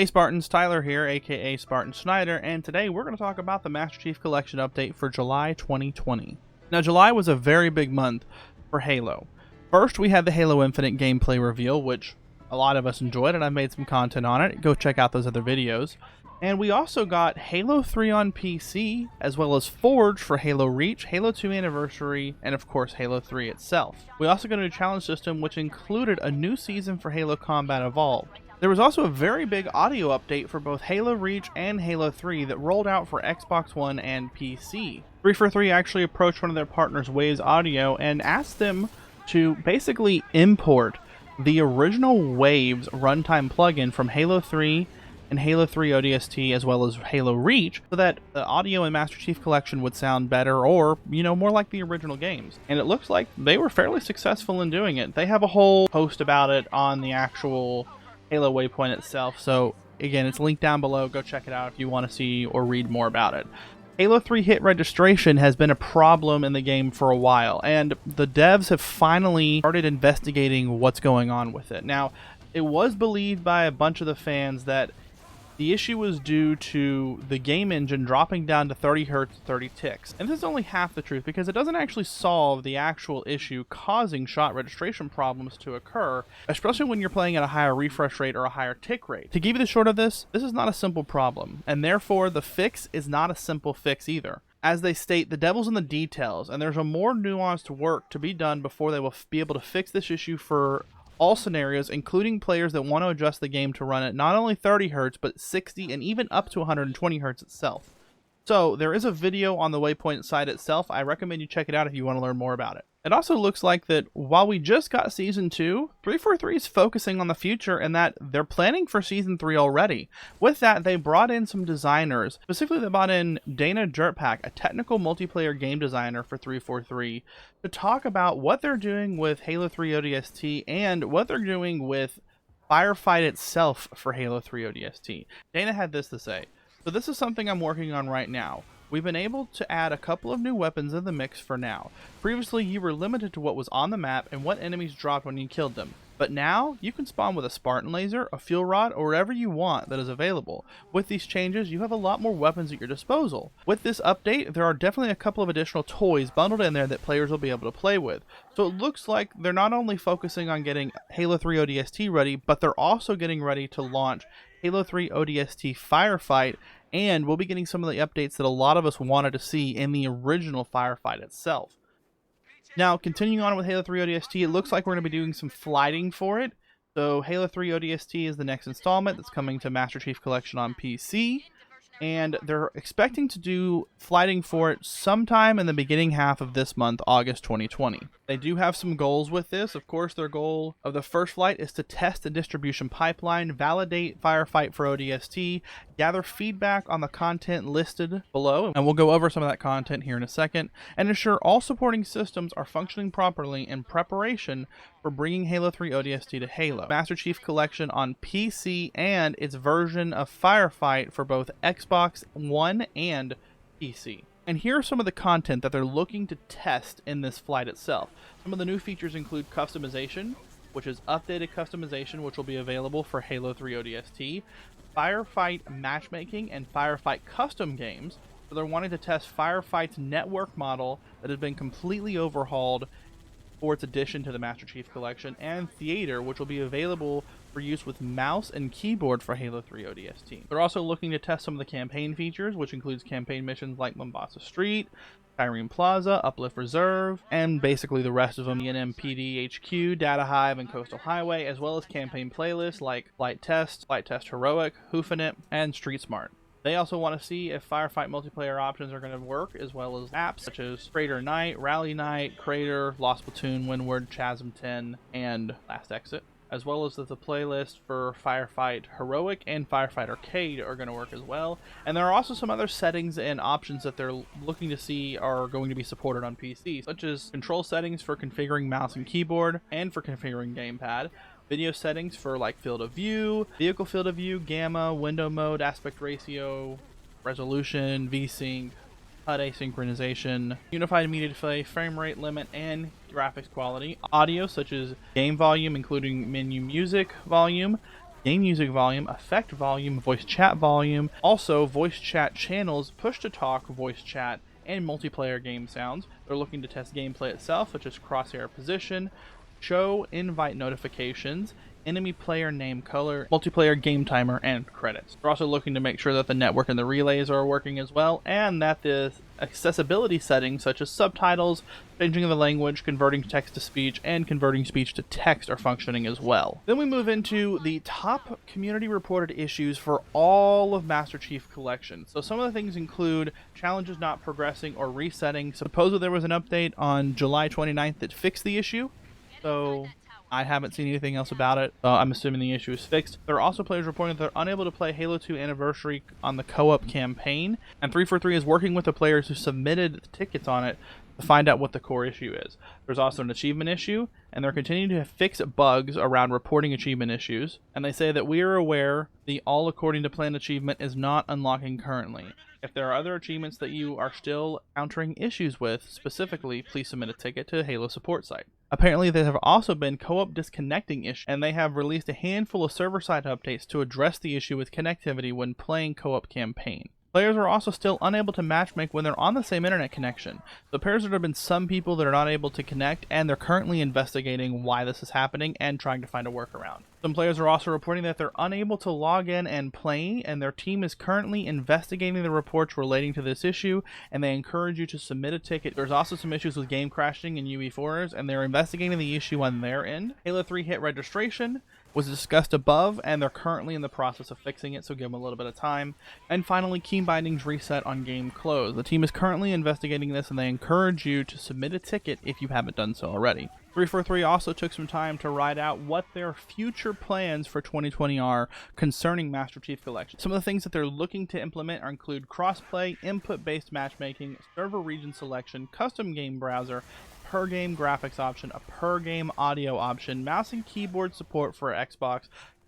Hey Spartans, Tyler here, aka Spartan Schneider, and today we're going to talk about the Master Chief Collection update for July 2020. Now, July was a very big month for Halo. First, we had the Halo Infinite gameplay reveal, which a lot of us enjoyed, and I've made some content on it. Go check out those other videos. And we also got Halo 3 on PC, as well as Forge for Halo Reach, Halo 2 Anniversary, and of course Halo 3 itself. We also got a new challenge system, which included a new season for Halo Combat Evolved. There was also a very big audio update for both Halo Reach and Halo 3 that rolled out for Xbox One and PC. 343 actually approached one of their partners, Waves Audio, and asked them to basically import the original Waves runtime plugin from Halo 3 and Halo 3 ODST as well as Halo Reach so that the audio in Master Chief Collection would sound better or, more like the original games. And it looks like they were fairly successful in doing it. They have a whole post about it on the actual Halo Waypoint itself, so again, it's linked down below. Go check it out if you want to see or read more about it. Halo 3 hit registration has been a problem in the game for a while, and the devs have finally started investigating what's going on with it. Now, it was believed by a bunch of the fans that the issue was due to the game engine dropping down to 30 Hz 30 ticks. And this is only half the truth because it doesn't actually solve the actual issue causing shot registration problems to occur, especially when you're playing at a higher refresh rate or a higher tick rate. To give you the short of this is not a simple problem, and therefore the fix is not a simple fix either. As they state, the devil's in the details, and there's a more nuanced work to be done before they will be able to fix this issue for all scenarios, including players that want to adjust the game to run at not only 30 Hz, but 60 and even up to 120 Hz itself. So there is a video on the Waypoint site itself. I recommend you check it out if you want to learn more about it. It also looks like that while we just got Season 2, 343 is focusing on the future and that they're planning for Season 3 already. With that, they brought in some designers. Specifically, they brought in Dana Jertpak, a technical multiplayer game designer for 343, to talk about what they're doing with Halo 3 ODST and what they're doing with Firefight itself for Halo 3 ODST. Dana had this to say: "So this is something I'm working on right now. We've been able to add a couple of new weapons in the mix for now. Previously, you were limited to what was on the map and what enemies dropped when you killed them. But now, you can spawn with a Spartan laser, a fuel rod, or whatever you want that is available. With these changes, you have a lot more weapons at your disposal. With this update, there are definitely a couple of additional toys bundled in there that players will be able to play with. So it looks like they're not only focusing on getting Halo 3 ODST ready, but they're also getting ready to launch Halo 3 ODST Firefight, and we'll be getting some of the updates that a lot of us wanted to see in the original Firefight itself." Now, continuing on with Halo 3 ODST, it looks like we're going to be doing some flighting for it. So Halo 3 ODST is the next installment that's coming to Master Chief Collection on PC, and they're expecting to do flighting for it sometime in the beginning half of this month, August 2020. They do have some goals with this. Of course, their goal of the first flight is to test the distribution pipeline, validate Firefight for ODST, gather feedback on the content listed below, and we'll go over some of that content here in a second, and ensure all supporting systems are functioning properly in preparation for bringing Halo 3 ODST to Halo Master Chief Collection on PC and its version of Firefight for both Xbox One and PC. And here are some of the content that they're looking to test in this flight itself. Some of the new features include customization, which is updated customization, which will be available for Halo 3 ODST, Firefight matchmaking, and Firefight custom games. So they're wanting to test Firefight's network model that has been completely overhauled for its addition to the Master Chief Collection, and Theater, which will be available for use with mouse and keyboard for Halo 3 ODST. They're also looking to test some of the campaign features, which includes campaign missions like Mombasa Street, Kyrene Plaza, Uplift Reserve, and basically the rest of them, ENMPD HQ, Data Hive, and Coastal Highway, as well as campaign playlists like Flight Test Heroic, Hoofinit, and Street Smart. They also want to see if Firefight multiplayer options are going to work, as well as apps such as Crater Night, Rally Night, Crater, Lost Platoon, Windward, Chasm 10, and Last Exit, as well as that the playlist for Firefight Heroic and Firefight Arcade are going to work as well. And there are also some other settings and options that they're looking to see are going to be supported on PC, such as control settings for configuring mouse and keyboard and for configuring gamepad, video settings for like field of view, vehicle field of view, gamma, window mode, aspect ratio, resolution, VSync, HUD asynchronization, unified media display, frame rate limit, and graphics quality, audio such as game volume including menu music volume, game music volume, effect volume, voice chat volume, also voice chat channels, push-to-talk voice chat, and multiplayer game sounds. They're looking to test gameplay itself, such as crosshair position, show invite notifications, enemy player name color, multiplayer game timer, and credits. They're also looking to make sure that the network and the relays are working as well, and that the accessibility settings such as subtitles, changing of the language, converting text to speech, and converting speech to text are functioning as well. Then we move into the top community reported issues for all of Master Chief Collection. So some of the things include challenges not progressing or resetting. Supposedly there was an update on July 29th that fixed the issue, so I haven't seen anything else about it. I'm assuming the issue is fixed. There are also players reporting that they're unable to play Halo 2 Anniversary on the co-op campaign, and 343 is working with the players who submitted tickets on it to find out what the core issue is. There's also an achievement issue, and they're continuing to fix bugs around reporting achievement issues, and they say that we are aware the all according to plan achievement is not unlocking currently. If there are other achievements that you are still encountering issues with, specifically, please submit a ticket to the Halo support site. Apparently, there have also been co-op disconnecting issues, and they have released a handful of server-side updates to address the issue with connectivity when playing co-op campaign. Players are also still unable to matchmake when they're on the same internet connection. So it appears there have been some people that are not able to connect, and they're currently investigating why this is happening and trying to find a workaround. Some players are also reporting that they're unable to log in and play, and their team is currently investigating the reports relating to this issue, and they encourage you to submit a ticket. There's also some issues with game crashing and UE4 errors, and they're investigating the issue on their end. Halo 3 hit registration was discussed above, and they're currently in the process of fixing it, so give them a little bit of time. And finally, key bindings reset on game close. The team is currently investigating this, and they encourage you to submit a ticket if you haven't done so already. 343 also took some time to write out what their future plans for 2020 are concerning Master Chief Collection. Some of the things that they're looking to implement include crossplay, input-based matchmaking, server region selection, custom game browser, per game graphics option, a per game audio option, mouse and keyboard support for Xbox,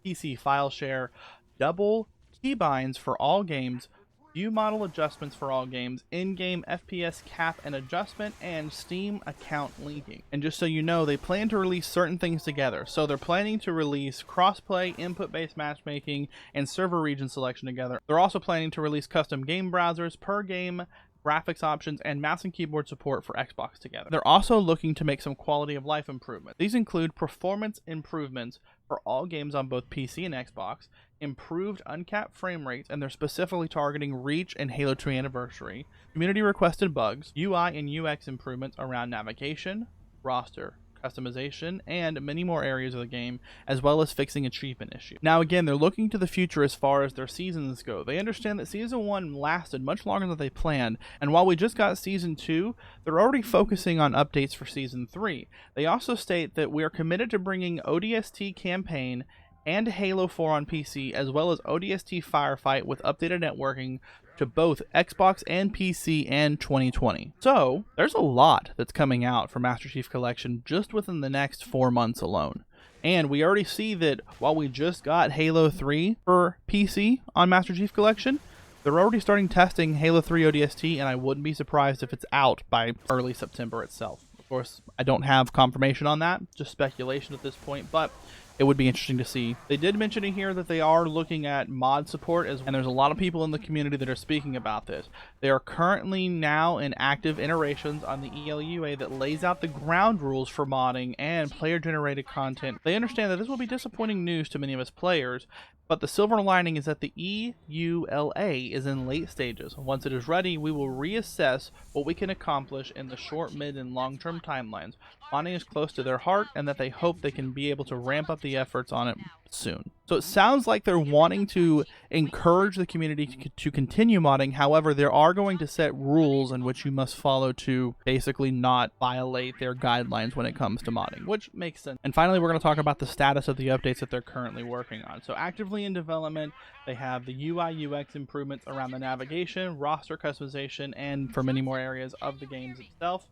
PC file share, double keybinds for all games, view model adjustments for all games, in-game FPS cap and adjustment, and Steam account linking. And just so you know, they plan to release certain things together. So they're planning to release crossplay, input-based matchmaking, and server region selection together. They're also planning to release custom game browsers, per game graphics options, and mouse and keyboard support for Xbox together. They're also looking to make some quality of life improvements. These include performance improvements for all games on both PC and Xbox, improved uncapped frame rates, and they're specifically targeting Reach and Halo 2 Anniversary, community requested bugs, UI and UX improvements around navigation, roster, customization, and many more areas of the game, as well as fixing achievement issues. Now again, they're looking to the future as far as their seasons go. They understand that Season 1 lasted much longer than they planned, and while we just got Season 2, they're already focusing on updates for Season 3. They also state that we are committed to bringing ODST campaign and Halo 4 on PC, as well as ODST Firefight with updated networking to both Xbox and PC in 2020. So, there's a lot that's coming out for Master Chief Collection just within the next 4 months alone. And we already see that while we just got Halo 3 for PC on Master Chief Collection, they're already starting testing Halo 3 ODST, and I wouldn't be surprised if it's out by early September itself. Of course, I don't have confirmation on that, just speculation at this point, but it would be interesting to see. They did mention in here that they are looking at mod support, and there's a lot of people in the community that are speaking about this. They are currently now in active iterations on the ELUA that lays out the ground rules for modding and player-generated content. They understand that this will be disappointing news to many of us players, but the silver lining is that the EULA is in late stages. Once it is ready, we will reassess what we can accomplish in the short, mid, and long-term timelines. Modding is close to their heart, and that they hope they can be able to ramp up the efforts on it soon. So it sounds like they're wanting to encourage the community to continue modding. However, they are going to set rules in which you must follow to basically not violate their guidelines when it comes to modding, which makes sense. And finally, we're going to talk about the status of the updates that they're currently working on. So actively in development, they have the UI UX improvements around the navigation, roster customization, and for many more areas of the games itself.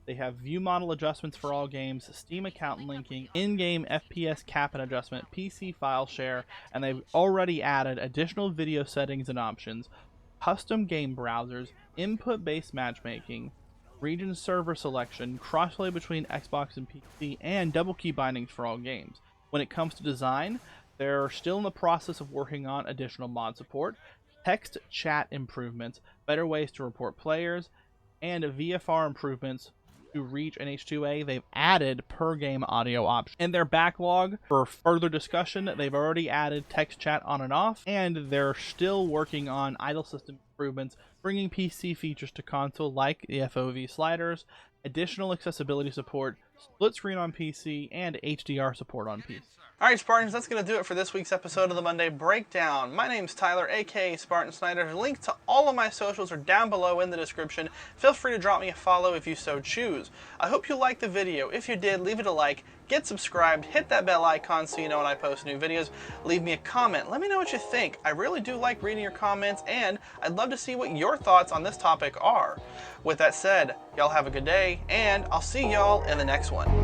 They have view model adjustments for all games, Steam account linking, in-game FPS cap and adjustment, PC file share, and they've already added additional video settings and options, custom game browsers, input-based matchmaking, region server selection, crossplay between Xbox and PC, and double key bindings for all games. When it comes to design, They're still in the process of working on additional mod support, text chat improvements, better ways to report players, and VFR improvements to reach an H2A. They've added per game audio options. In their backlog for further discussion, they've already added text chat on and off, and they're still working on idle system improvements, bringing PC features to console like the FOV sliders, additional accessibility support, split screen on PC, and HDR support on PC. Alright Spartans, that's going to do it for this week's episode of the Monday Breakdown. My name's Tyler, aka Spartan Snyder. Links to all of my socials are down below in the description. Feel free to drop me a follow if you so choose. I hope you liked the video. If you did, leave it a like, get subscribed, hit that bell icon so you know when I post new videos. Leave me a comment. Let me know what you think. I really do like reading your comments, and I'd love to see what your thoughts on this topic are. With that said, y'all have a good day, and I'll see y'all in the next one.